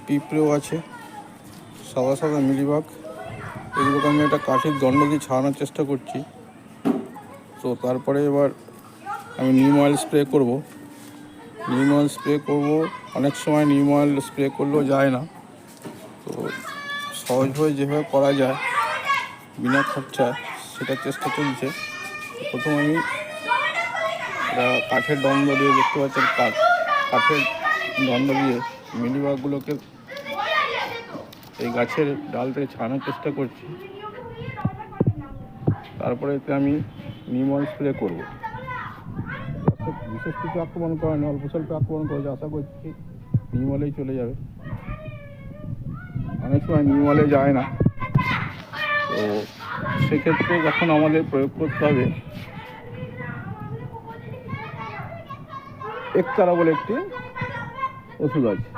পিঁপড়েও আছে, সাদা সাদা মিলিবাগ। এগুলোকে আমি একটা কাঠের দণ্ড দিয়ে ছাড়ানোর চেষ্টা করছি। তো তারপরে এবার আমি নিম অয়েল স্প্রে করব। নিম অয়েল স্প্রে করব। অনেক সময় নিম অয়েল স্প্রে করলেও যায় না, তো সহজভাবে যেভাবে করা যায় বিনা খরচায় সেটার চেষ্টা চলছে। প্রথম আমি কাঠের দণ্ড দিয়ে, দেখতে পাচ্ছেন কাঠের দণ্ড দিয়ে মিলিবাগগুলোকে এই গাছের ডাল থেকে ছাড়ানোর চেষ্টা করছি। তারপরে এতে আমি নিম অয়েল স্প্রে করবো। বিশেষ কিছু আক্রমণ করেনি, অল্প স্বল্প আক্রমণ করেছে, আশা করছি নিম অয়েলেই চলে যাবে। অনেক সময় নিম অয়েলে যায় না, তো সেক্ষেত্রে যখন আমাদের প্রয়োগ করতে হবে একতারা বলে একটি ওষুধ আছে,